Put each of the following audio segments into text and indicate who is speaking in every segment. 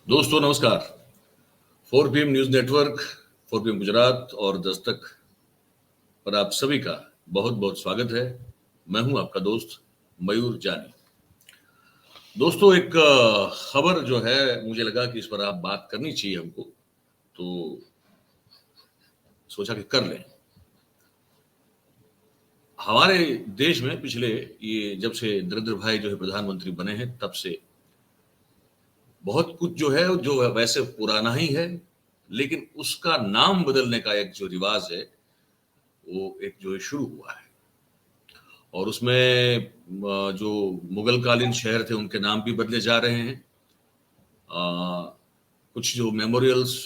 Speaker 1: दोस्तों नमस्कार। 4 PM news network, 4 PM Gujarat और दस्तक पर आप सभी का बहुत बहुत स्वागत है। मैं हूं आपका दोस्त मयूर जानी। दोस्तों एक खबर जो है मुझे लगा कि इस पर आप बात करनी चाहिए हमको, तो सोचा कि कर लें। हमारे देश में पिछले ये जब से नरेंद्र भाई जो है प्रधानमंत्री बने हैं तब से बहुत कुछ जो है जो वैसे पुराना ही है, लेकिन उसका नाम बदलने का एक जो रिवाज है वो एक जो है शुरू हुआ है। और उसमें जो मुगल कालीन शहर थे उनके नाम भी बदले जा रहे हैं। कुछ जो मेमोरियल्स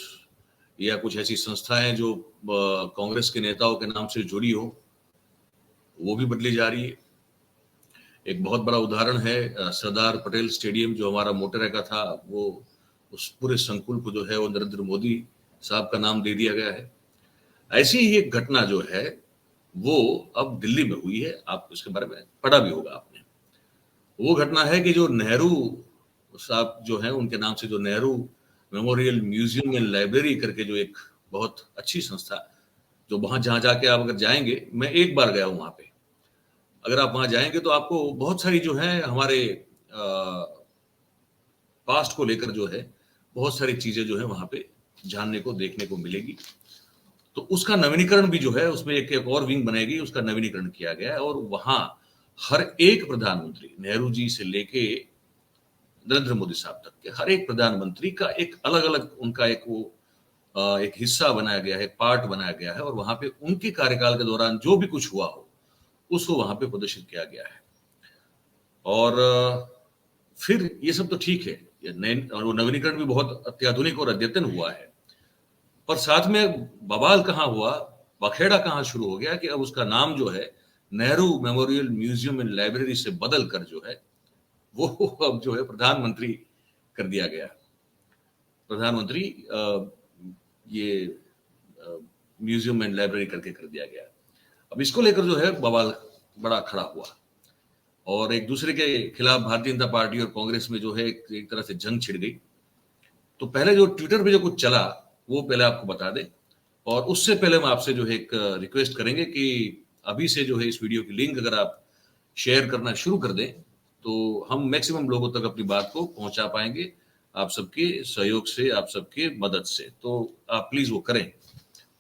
Speaker 1: या कुछ ऐसी संस्थाएं जो कांग्रेस के नेताओं के नाम से जुड़ी हो वो भी बदली जा रही है। एक बहुत बड़ा उदाहरण है सरदार पटेल स्टेडियम जो हमारा मोटेरा का था, वो उस पूरे संकुल को जो है वो नरेंद्र मोदी साहब का नाम दे दिया गया है। ऐसी ही एक घटना जो है वो अब दिल्ली में हुई है। आप इसके बारे में पढ़ा भी होगा आपने। वो घटना है कि जो नेहरू साहब जो है उनके नाम से जो Nehru memorial museum and library करके जो एक बहुत अच्छी संस्था, जो वहां जहां जाके आप अगर जाएंगे, मैं एक बार गया हूं वहां पे, अगर आप वहां जाएंगे तो आपको बहुत सारी जो है हमारे पास्ट को लेकर जो है बहुत सारी चीजें जो है वहां पे जानने को देखने को मिलेगी। तो उसका नवीनीकरण भी जो है उसमें एक और विंग बनेगी, उसका नवीनीकरण किया गया है। और वहां हर एक प्रधानमंत्री, नेहरू जी से लेके नरेंद्र मोदी साहब तक के हर एक प्रधानमंत्री का एक अलग अलग उनका एक वो एक हिस्सा बनाया गया है, एक पार्ट बनाया गया है। और वहां पे उनके कार्यकाल के दौरान जो भी कुछ हुआ हो उसको वहां पे प्रदर्शित किया गया है। और फिर ये सब तो ठीक है, और वो नवीनीकरण भी बहुत अत्याधुनिक और अद्यतन हुआ है। पर साथ में बवाल कहाँ हुआ, बखेड़ा कहाँ शुरू हो गया कि अब उसका नाम जो है Nehru memorial museum and library से बदल कर जो है वो अब जो है प्रधानमंत्री कर दिया गया। प्रधानमंत्री ये म्यूजियम एंड लाइब्रेरी करके कर दिया गया। अब इसको लेकर जो है बवाल बड़ा खड़ा हुआ और एक दूसरे के खिलाफ भारतीय जनता पार्टी और कांग्रेस में जो है एक तरह से जंग छिड़ गई। तो पहले जो ट्विटर पे जो कुछ चला वो पहले आपको बता दें, और उससे पहले हम आपसे जो है एक रिक्वेस्ट करेंगे कि अभी से जो है इस वीडियो की लिंक अगर आप शेयर करना शुरू कर दें तो हम मैक्सिमम लोगों तक अपनी बात को पहुंचा पाएंगे, आप सबके सहयोग से, आप सबके मदद से। तो आप प्लीज वो करें।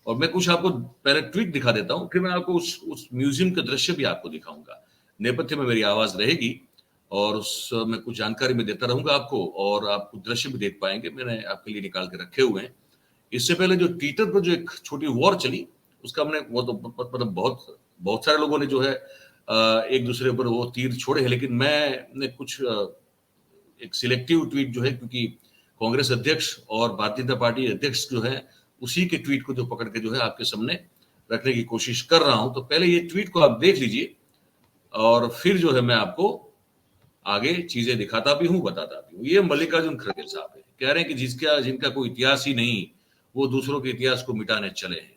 Speaker 1: और मैं कुछ आपको पहले ट्वीट दिखा देता हूं, फिर मैं आपको उस म्यूजियम के दृश्य भी आपको दिखाऊंगा। नेपथ्य में मेरी आवाज रहेगी और उस मैं कुछ जानकारी में देता रहूंगा आपको, और आप कुछ दृश्य भी देख पाएंगे, मैंने आपके लिए निकाल के रखे हुए हैं। इससे पहले जो ट्विटर पर जो एक छोटी वॉर चली उसका हमने वो तो मतलब बहुत बहुत सारे लोगों ने जो है एक दूसरे पर वो तीर छोड़े हैं, लेकिन मैंने कुछ एक सिलेक्टिव ट्वीट जो है, क्योंकि कांग्रेस अध्यक्ष और भारतीय जनता पार्टी अध्यक्ष जो है उसी के ट्वीट को जो पकड़ के जो है आपके सामने रखने की कोशिश कर रहा हूं। तो पहले ये ट्वीट को आप देख लीजिए और फिर जो है मैं आपको आगे चीजें दिखाता भी हूं, बताता भी हूं। ये मल्लिकार्जुन खड़गे साहब है, कह रहे हैं कि जिनका कोई इतिहास ही नहीं वो दूसरों के इतिहास को मिटाने चले हैं,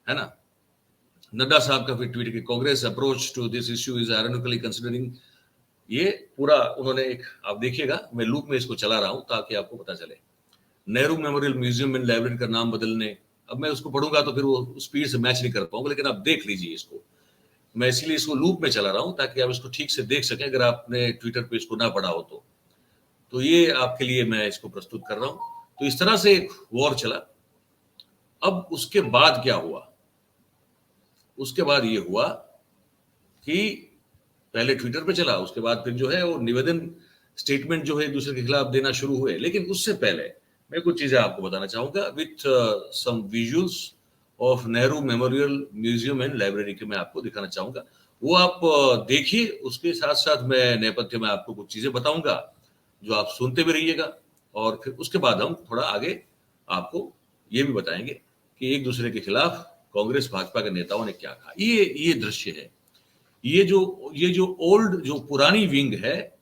Speaker 1: है ना। नड्डा साहब का फिर ट्वीट कि Congress approach to this issue is ironically considering. ये पूरा उन्होंने एक, आप देखिएगा मैं लूप में इसको चला रहा हूं ताकि आपको पता चले। Nehru memorial museum and library का नाम बदलने, अब मैं उसको पढ़ूंगा तो फिर वो स्पीड से मैच नहीं कर पाऊंगा, लेकिन आप देख लीजिए इसको। मैं इसीलिए इसको लूप में चला रहा हूं ताकि आप इसको ठीक से देख सकें, अगर आपने ट्विटर पे इसको ना पढ़ा हो तो ये आपके लिए मैं इसको प्रस्तुत कर रहा हूं। तो इस तरह से एक वॉर चला। अब उसके बाद क्या हुआ, उसके बाद ये हुआ कि पहले ट्विटर पे चला, उसके बाद फिर जो है वो निवेदन स्टेटमेंट जो है एक दूसरे के खिलाफ देना शुरू हुए। लेकिन उससे पहले मैं कुछ चीजें आपको बताना चाहूंगा with some visuals of Nehru memorial museum and library के मैं आपको दिखाना चाहूंगा। वो आप देखिए, उसके साथ साथ मैं नेपथ्य में आपको कुछ चीजें बताऊंगा जो आप सुनते भी रहिएगा। और फिर उसके बाद हम थोड़ा आगे आपको ये भी बताएंगे कि एक दूसरे के खिलाफ कांग्रेस भाजपा के नेताओं ने क्या कहा। ये दृश्य है, ये जो ओल्ड जो पुरानी विंग है,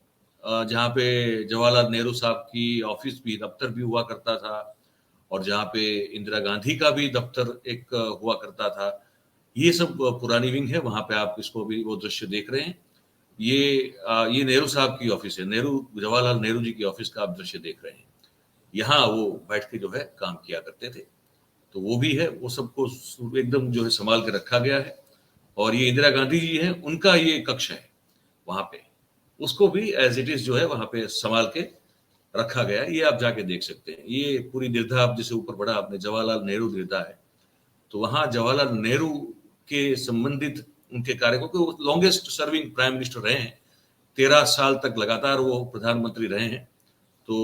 Speaker 1: जहाँ पे जवाहरलाल नेहरू साहब की ऑफिस भी, दफ्तर भी हुआ करता था, और जहाँ पे इंदिरा गांधी का भी दफ्तर एक हुआ करता था। ये सब पुरानी विंग है, वहां पे आप इसको भी वो दृश्य देख रहे हैं। ये नेहरू साहब की ऑफिस है, जवाहरलाल नेहरू जी की ऑफिस का आप दृश्य देख रहे हैं। यहाँ वो बैठ के जो है काम किया करते थे। तो वो भी है, वो सबको एकदम जो है संभाल के रखा गया है। और ये इंदिरा गांधी जी हैं, उनका ये कक्ष है वहां पे, उसको भी एज इट इज जो है वहां पे संभाल के रखा गया है। ये आप जाके देख सकते हैं। ये पूरी दीर्घा, आप जैसे ऊपर पढ़ा आपने, जवाहरलाल नेहरू दीर्घा है, तो वहां जवाहरलाल नेहरू के संबंधित उनके कार्य को, लॉन्गेस्ट सर्विंग प्राइम मिनिस्टर रहे हैं, 13 साल तक लगातार वो प्रधानमंत्री रहे हैं। तो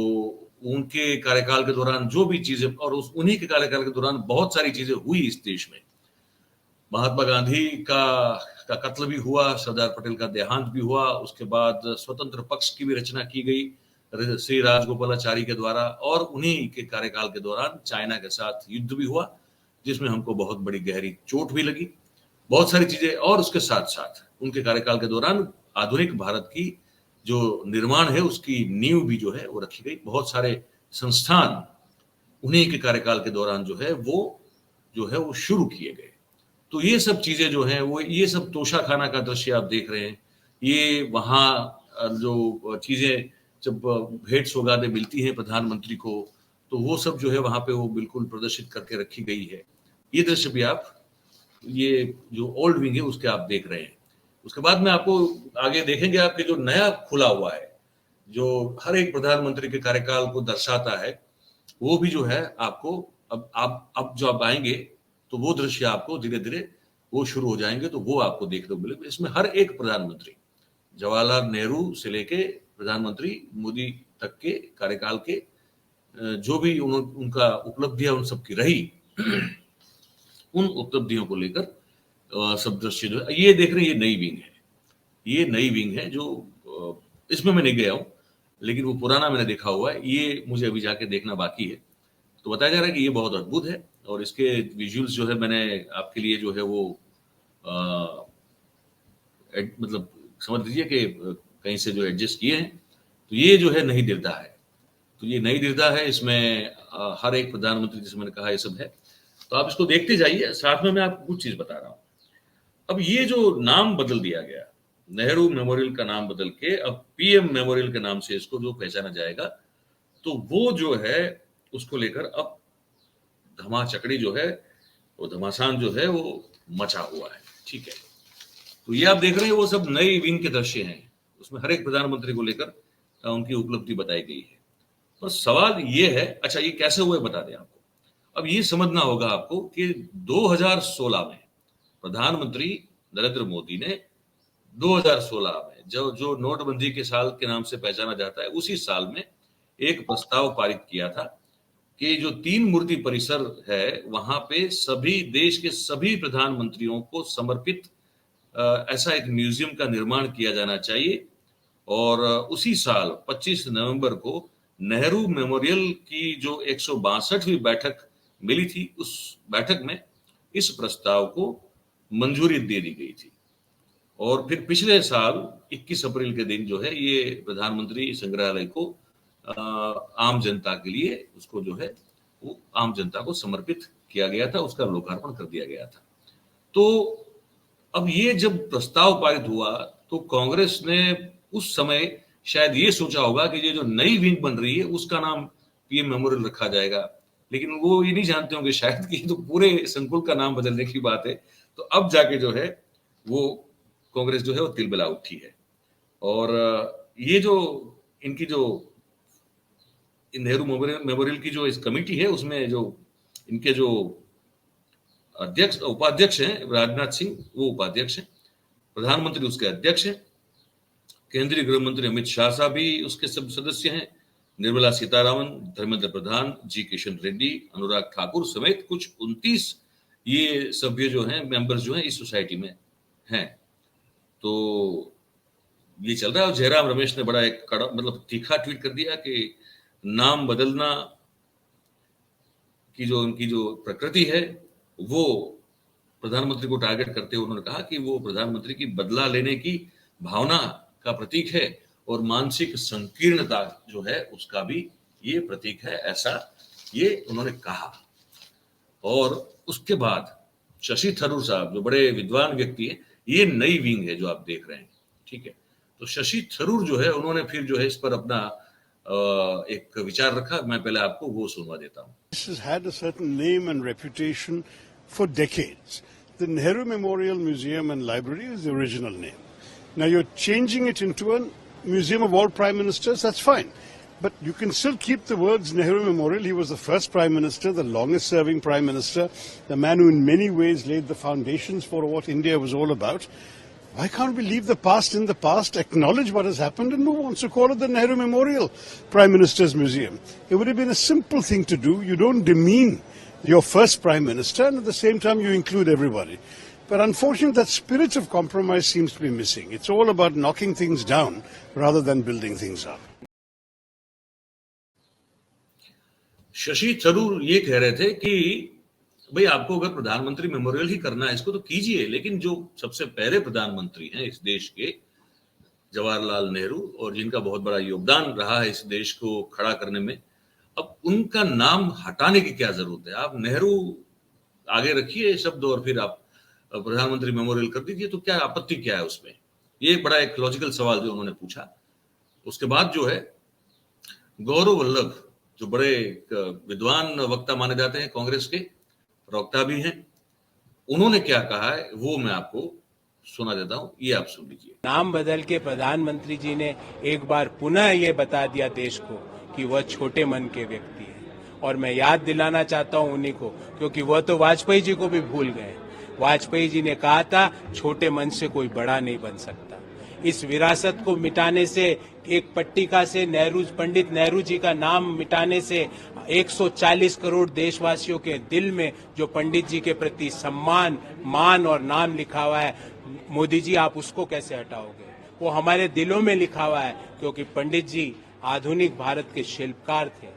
Speaker 1: उनके कार्यकाल के दौरान जो भी चीजें, और उन्हीं के कार्यकाल के दौरान बहुत सारी चीजें हुई इस देश में। महात्मा गांधी का कत्ल भी हुआ, सरदार पटेल का देहांत भी हुआ, उसके बाद स्वतंत्र पक्ष की भी रचना की गई श्री राजगोपालाचारी के द्वारा, और उन्हीं के कार्यकाल के दौरान चाइना के साथ युद्ध भी हुआ, जिसमें हमको बहुत बड़ी गहरी चोट भी लगी, बहुत सारी चीजें। और उसके साथ साथ उनके कार्यकाल के दौरान आधुनिक भारत की जो निर्माण है, उसकी नींव भी जो है वो रखी गई। बहुत सारे संस्थान उन्हीं के कार्यकाल के दौरान जो है वो शुरू किए गए। तो ये सब चीजें जो हैं वो, ये सब तोशाखाना का दृश्य आप देख रहे हैं। ये वहाँ जो चीजें, जब भेंट सौगातें मिलती हैं प्रधानमंत्री को, तो वो सब जो है वहां पे वो बिल्कुल प्रदर्शित करके रखी गई है। ये दृश्य भी आप, ये जो ओल्ड विंग है उसके आप देख रहे हैं। उसके बाद में आपको आगे देखेंगे, आपके जो नया खुला हुआ है, जो हर एक प्रधानमंत्री के कार्यकाल को दर्शाता है, वो भी जो है आपको, अब जो आप आएंगे तो वो दृश्य आपको धीरे धीरे वो शुरू हो जाएंगे, तो वो आपको देखने को मिलेगा। इसमें हर एक प्रधानमंत्री, जवाहरलाल नेहरू से लेके प्रधानमंत्री मोदी तक के कार्यकाल के जो भी उनका उपलब्धियां उन सबकी रही, उन उपलब्धियों को लेकर सब दृश्य जो है, ये देख रहे हैं, ये नई विंग है। ये नई विंग है जो इसमें मैं नहीं गया हूं, लेकिन वो पुराना मैंने देखा हुआ है। ये मुझे अभी जाके देखना बाकी है। तो बताया जा रहा है कि ये बहुत अद्भुत है, और इसके विजुअल्स जो है मैंने आपके लिए जो है वो मतलब समझ लीजिए कि कहीं से जो एडजस्ट किए हैं। तो ये जो है नई दीर्घा है, तो ये नई दीर्घा है, इसमें हर एक प्रधानमंत्री, जैसे मैंने कहा, ये सब है। तो आप इसको देखते जाइए, साथ में मैं आपको कुछ चीज बता रहा हूँ। अब ये जो नाम बदल दिया गया, नेहरू मेमोरियल का नाम बदल के अब पीएम मेमोरियल के नाम से इसको जो पहचाना जाएगा, तो वो जो है उसको लेकर अब धमाचकड़ी जो है, वो घमासान जो है वो मचा हुआ है। ठीक है, तो ये आप देख रहे हैं वो सब नई विंग के दृश्य हैं। उसमें हर एक प्रधानमंत्री को लेकर उनकी उपलब्धि बताई गई है। तो सवाल ये है, अच्छा ये कैसे हुए बता दें आपको। अब ये समझना होगा आपको कि 2016 में प्रधानमंत्री नरेंद्र मोदी ने 2016 में जो नोटबंदी के साल के नाम से पहचाना जाता है, उसी साल में एक प्रस्ताव पारित किया था कि जो 3 मूर्ति परिसर है, वहां पे सभी देश के सभी प्रधानमंत्रियों को समर्पित ऐसा एक म्यूजियम का निर्माण किया जाना चाहिए। और उसी साल 25 नवंबर को नेहरू मेमोरियल की जो 162वीं बैठक मिली थी, उस बैठक में इस प्रस्ताव को मंजूरी दे दी गई थी। और फिर पिछले साल 21 अप्रैल के दिन जो है ये प्रधानमंत्री संग्रहालय को आम जनता के लिए, उसको जो है वो आम जनता को समर्पित किया गया था, उसका लोकार्पण कर दिया गया था। तो अब ये जब प्रस्ताव पारित हुआ, तो कांग्रेस ने उस समय शायद ये सोचा होगा कि ये जो नई विंग बन रही है उसका नाम पीएम मेमोरियल रखा जाएगा, लेकिन वो ये नहीं जानते होंगे शायद कि तो पूरे संकुल का नाम बदलने की बात है। तो अब जाके जो है वो कांग्रेस जो है वो तिलमिला उठी है। और ये जो इनकी जो नेहरू मेमोरियल की जो इस कमेटी है, उसमें जो इनके जो उपाध्यक्ष हैं, राजनाथ सिंह वो उपाध्यक्ष हैं, प्रधानमंत्री उसके अध्यक्ष हैं, केंद्रीय गृह मंत्री अमित शाह साहब भी उसके सब सदस्य हैं, निर्मला सीतारामन, धर्मेंद्र प्रधान, जी किशन रेड्डी, अनुराग ठाकुर समेत कुछ 29 ये सभ्य जो हैं, मेंबर्स जो हैं इस सोसाइटी में हैं। तो ये चल रहा है। और जयराम रमेश ने बड़ा एक कड़ा, मतलब तीखा ट्वीट कर दिया कि नाम बदलना की जो उनकी जो प्रकृति है, वो प्रधानमंत्री को टारगेट करते हुए उन्होंने कहा कि वो प्रधानमंत्री की बदला लेने की भावना का प्रतीक है, और मानसिक संकीर्णता जो है उसका भी ये प्रतीक है, ऐसा ये उन्होंने कहा। और उसके बाद शशि थरूर साहब जो बड़े विद्वान व्यक्ति हैं, ये नई विंग है जो आप देख रहे हैं। ठीक है, तो शशि थरूर जो है उन्होंने फिर जो है इस पर अपना एक विचार रखा, मैं पहले आपको वो सुनवा देता हूँ।
Speaker 2: This has had a certain name and reputation for decades. The Nehru Memorial Museum and Library is the original name. Now you're changing it into a museum of all prime ministers, that's fine. But you can still keep the words Nehru Memorial. He was the first prime minister, the longest serving prime minister, the man who in many ways laid the foundations for what India was all about. Why can't we leave the past in the past, acknowledge what has happened and move on? So call it the Nehru Memorial Prime Minister's Museum. It would have been a simple thing to do. You don't demean your first prime minister and at the same time you include everybody. But unfortunately that spirit of compromise seems to be missing. It's all about knocking things down rather than building things up.
Speaker 1: Shashi Tharoor ये कह रहे थे कि भाई आपको अगर प्रधानमंत्री memorial ही करना है इसको तो कीजिए, लेकिन जो सबसे पहले प्रधानमंत्री हैं इस देश के, जवाहरलाल नेहरू, और जिनका बहुत बड़ा योगदान रहा है इस देश को खड़ा करने में, अब उनका नाम हटाने की क्या जरूरत है? आप नेहरू आगे रखिए शब्द और फिर आप प्रधानमंत्री मेमोरियल कर दीजिए, तो क्या आपत्ति क्या है उसमें? ये बड़ा एक लॉजिकल सवाल जो उन्होंने पूछा। उसके बाद जो है गौरव वल्लभ, जो बड़े विद्वान वक्ता माने जाते हैं, कांग्रेस के प्रवक्ता भी हैं, उन्होंने क्या कहा है वो मैं आपको सुना देता हूं, ये आप सुन लीजिए।
Speaker 3: नाम बदल के प्रधानमंत्री जी ने एक बार पुनः ये बता दिया देश को कि वह छोटे मन के व्यक्ति हैं, और मैं याद दिलाना चाहता हूं उन्हीं को, क्योंकि वह तो वाजपेयी जी को भी भूल गए। वाजपेयी जी ने कहा था छोटे मन से कोई बड़ा नहीं बन सकता। इस विरासत को मिटाने से, एक पट्टिका से पंडित नेहरू जी का नाम मिटाने से 140 करोड़ देशवासियों के दिल में जो पंडित जी के प्रति सम्मान, मान और नाम लिखा हुआ है, मोदी जी आप उसको कैसे हटाओगे? वो हमारे दिलों में लिखा हुआ है, क्योंकि पंडित जी आधुनिक भारत के शिल्पकार थे।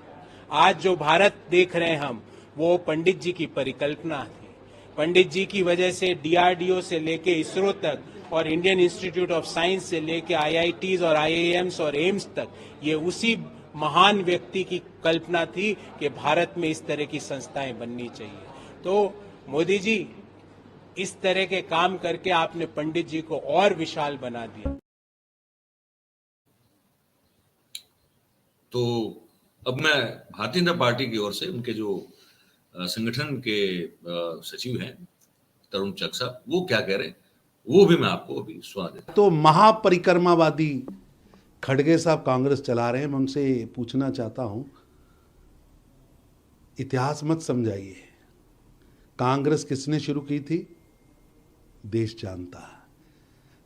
Speaker 3: आज जो भारत देख रहे हैं हम, वो पंडित जी की परिकल्पना थी। पंडित जी की वजह से डीआरडीओ से लेके इसरो तक और इंडियन इंस्टीट्यूट ऑफ साइंस से लेके आईआईटीज और आईआईएम्स और एम्स तक, ये उसी महान व्यक्ति की कल्पना थी कि भारत में इस तरह की संस्थाएं बननी चाहिए। तो मोदी जी, इस तरह के काम करके आपने पंडित जी को और विशाल बना दिया।
Speaker 1: तो अब मैं भारतीय जनता पार्टी की ओर से उनके जो संगठन के सचिव हैं तरुण चक साहब, वो क्या कह रहे हैं वो भी मैं आपको अभी सुना देता।
Speaker 4: तो महापरिक्रमावादी खड़गे साहब कांग्रेस चला रहे हैं, मैं उनसे पूछना चाहता हूं, इतिहास मत समझाइए। कांग्रेस किसने शुरू की थी? देश जानता है।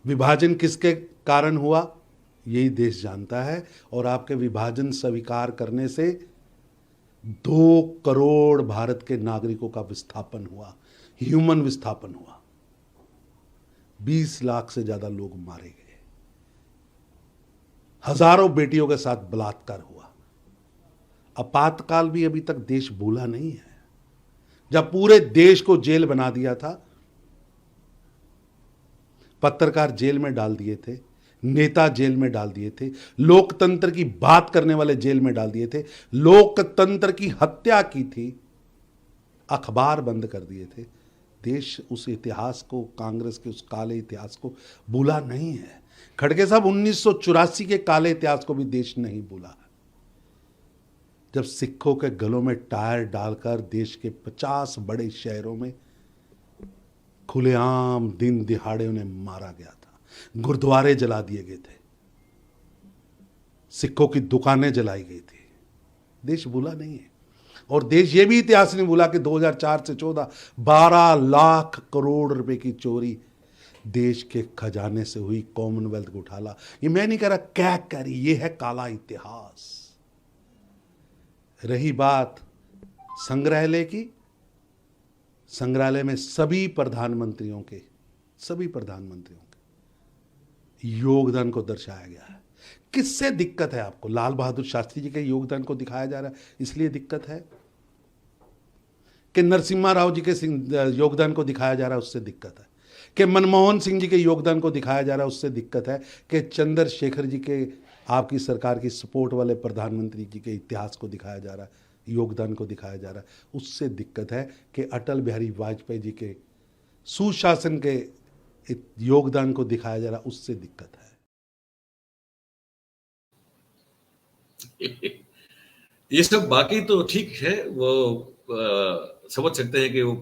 Speaker 4: विभाजन किसके कारण हुआ? यही देश जानता है। और आपके विभाजन स्वीकार करने से 2 करोड़ भारत के नागरिकों का विस्थापन हुआ, ह्यूमन विस्थापन हुआ। 20 लाख से ज्यादा लोग मारे गए, हजारों बेटियों के साथ बलात्कार हुआ। आपातकाल भी अभी तक देश भूला नहीं है, जब पूरे देश को जेल बना दिया था। पत्रकार जेल में डाल दिए थे, नेता जेल में डाल दिए थे, लोकतंत्र की बात करने वाले जेल में डाल दिए थे, लोकतंत्र की हत्या की थी, अखबार बंद कर दिए थे। देश उस इतिहास को, कांग्रेस के उस काले इतिहास को भूला नहीं है। खड़गे साहब, 1984 के काले इतिहास को भी देश नहीं भूला है, जब सिखों के गलों में टायर डालकर देश के 50 बड़े शहरों में खुलेआम दिन दिहाड़े उन्हें मारा गया था, गुरुद्वारे जला दिए गए थे, सिखों की दुकानें जलाई गई थी। देश भूला नहीं है। और देश ये भी इतिहास नहीं भूला कि 2004 से 14 12 लाख करोड़ रुपए की चोरी देश के खजाने से हुई, कॉमनवेल्थ घोटाला। ये मैं नहीं कह रहा, क्या कह रही, ये है काला इतिहास। रही बात संग्रहालय की, संग्रहालय में सभी प्रधानमंत्रियों के योगदान को दर्शाया गया है। किससे दिक्कत है आपको? लाल बहादुर शास्त्री जी के योगदान को दिखाया जा रहा है, इसलिए दिक्कत है? कि नरसिम्हा राव जी के योगदान को दिखाया जा रहा है, उससे दिक्कत है? कि मनमोहन सिंह जी के योगदान को दिखाया जा रहा है, उससे दिक्कत है? कि चंद्रशेखर जी के, आपकी सरकार की सपोर्ट वाले प्रधानमंत्री जी के इतिहास को दिखाया जा रहा है, योगदान को दिखाया जा रहा है, उससे दिक्कत है? कि अटल बिहारी वाजपेयी जी के सुशासन के योगदान को दिखाया जा रहा है, उससे दिक्कत है?
Speaker 1: ये सब बाकी तो ठीक है, वो समझ सकते हैं कि वो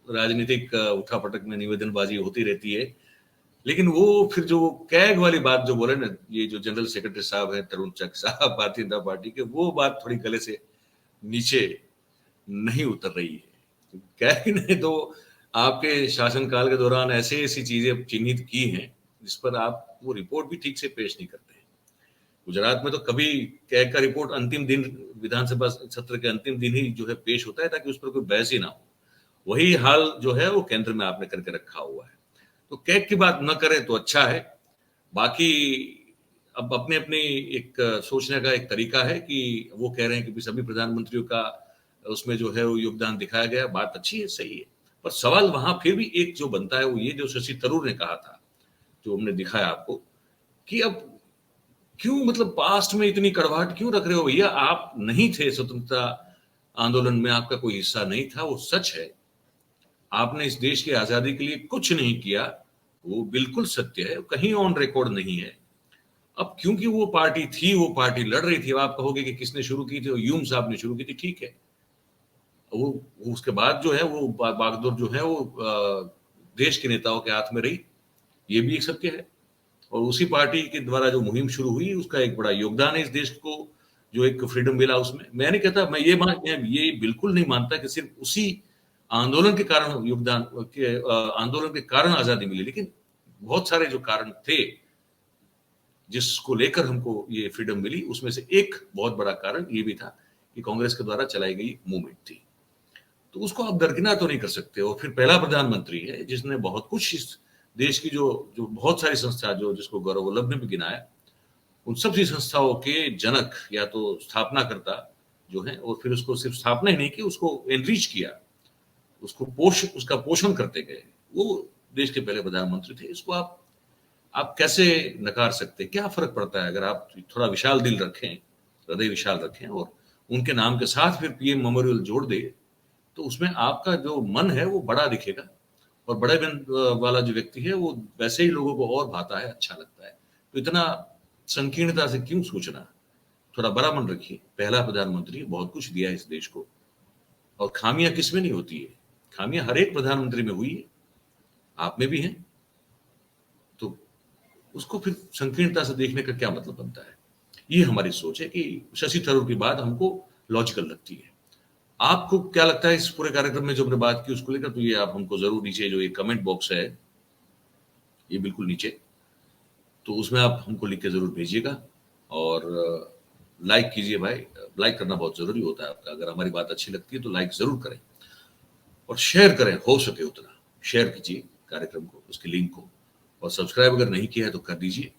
Speaker 1: राजनीतिक उठापटक में निवेदनबाजी होती रहती है, लेकिन वो फिर जो कैग वाली बात जो बोले ना, ये जो जनरल सेक्रेटरी साहब है तरुण चक साहब भारतीय जनता पार्टी के, वो बात थोड़ी गले से नीचे नहीं उतर रही है। कैग ने तो आपके शासनकाल के दौरान ऐसी चीजें चिन्हित की हैं जिस पर आप वो रिपोर्ट भी ठीक से पेश नहीं करते हैं। गुजरात में तो कभी कैग का रिपोर्ट अंतिम दिन, विधानसभा सत्र के अंतिम दिन ही जो है पेश होता है, ताकि उस पर कोई बहस ही ना हो। वही हाल जो है वो केंद्र में आपने करके रखा हुआ है। तो कैग की बात न करें तो अच्छा है। बाकी अब अपने अपने एक सोचने का एक तरीका है कि वो कह रहे हैं कि सभी प्रधानमंत्रियों का उसमें जो है वो योगदान दिखाया गया, बात अच्छी है, सही है, पर सवाल वहां फिर भी एक जो बनता है वो ये, जो शशि थरूर ने कहा था, जो हमने दिखाया आपको, कि अब क्यों मतलब पास्ट में इतनी कड़वाहट क्यों रख रहे हो भैया? आप नहीं थे स्वतंत्रता आंदोलन में, आपका कोई हिस्सा नहीं था, वो सच है। आपने इस देश की आजादी के लिए कुछ नहीं किया, वो बिल्कुल सत्य है, कहीं ऑन रिकॉर्ड नहीं है। अब क्योंकि वो पार्टी थी, वो पार्टी लड़ रही थी, आप कहोगे कि किसने शुरू की थी? यूम साहब ने शुरू की थी, ठीक है। वो उसके बाद जो है वो बागडोर जो है वो देश के नेताओं के हाथ में रही, ये भी एक सत्य है। और उसी पार्टी के द्वारा जो मुहिम शुरू हुई, उसका एक बड़ा योगदान है इस देश को जो एक फ्रीडम मिला उसमें। मैं नहीं कहता, मैं ये बिल्कुल नहीं मानता कि सिर्फ उसी आंदोलन के कारण आंदोलन के कारण आजादी मिली, लेकिन बहुत सारे जो कारण थे जिसको लेकर हमको ये फ्रीडम मिली, उसमें से एक बहुत बड़ा कारण ये भी था कि कांग्रेस के द्वारा चलाई गई मूवमेंट थी। तो उसको आप दरकिनार तो नहीं कर सकते। और फिर पहला प्रधानमंत्री है जिसने बहुत कुछ इस देश की जो बहुत सारी संस्था जो जिसको गौरव वल्लभ ने भी गिनाया, उन सभी संस्थाओं के जनक या तो स्थापनाकर्ता जो है, और फिर उसको सिर्फ स्थापना ही नहीं की, उसको एनरिच किया, उसको उसका पोषण करते गए, वो देश के पहले प्रधानमंत्री थे। इसको आप कैसे नकार सकते? क्या फर्क पड़ता है अगर आप थोड़ा विशाल दिल रखें, हृदय विशाल रखें और उनके नाम के साथ फिर पीएम मेमोरियल जोड़ दे, तो उसमें आपका जो मन है वो बड़ा दिखेगा, और बड़े मन वाला जो व्यक्ति है वो वैसे ही लोगों को और भाता है, अच्छा लगता है। तो इतना संकीर्णता से क्यों सोचना? थोड़ा बड़ा मन रखिए। पहला प्रधानमंत्री, बहुत कुछ दिया इस देश को, और खामियां किसमें नहीं होती है? खामियां हर एक प्रधानमंत्री में हुई है, आप में भी हैं। तो उसको फिर संकीर्णता से देखने का क्या मतलब बनता है? ये हमारी सोच है कि शशि थरूर की बात हमको लॉजिकल लगती है। आपको क्या लगता है इस पूरे कार्यक्रम में जो हमने बात की उसको लेकर? तो ये आप हमको जरूर नीचे जो ये कमेंट बॉक्स है, ये बिल्कुल नीचे, तो उसमें आप हमको लिख के जरूर भेजिएगा। और लाइक कीजिए भाई, लाइक करना बहुत जरूरी होता है आपका। अगर हमारी बात अच्छी लगती है तो लाइक जरूर करें, और शेयर करें, हो सके उतना शेयर कीजिए कार्यक्रम को, उसके लिंक को। और सब्सक्राइब अगर नहीं किया है तो कर दीजिए,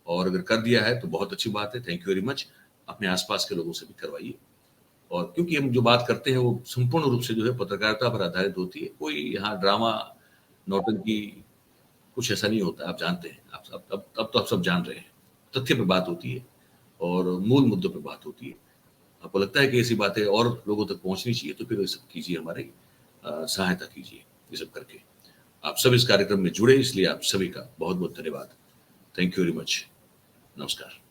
Speaker 1: और अगर कर दिया है तो बहुत अच्छी बात है, थैंक यू वेरी मच। अपने आसपास के लोगों से भी करवाइए। और क्योंकि हम जो बात करते हैं वो संपूर्ण रूप से जो है पत्रकारिता पर आधारित होती है, कोई यहाँ ड्रामा नौटंकी कुछ ऐसा नहीं होता, आप जानते हैं। अब तो आप सब जान रहे हैं, तथ्य पे बात होती है और मूल मुद्दों पे बात होती है। आपको लगता है कि ऐसी बातें और लोगों तक पहुंचनी चाहिए तो फिर ये सब कीजिए, हमारी सहायता कीजिए ये सब करके। आप सब इस कार्यक्रम में जुड़े, इसलिए आप सभी का बहुत बहुत धन्यवाद। Thank you very much. नमस्कार।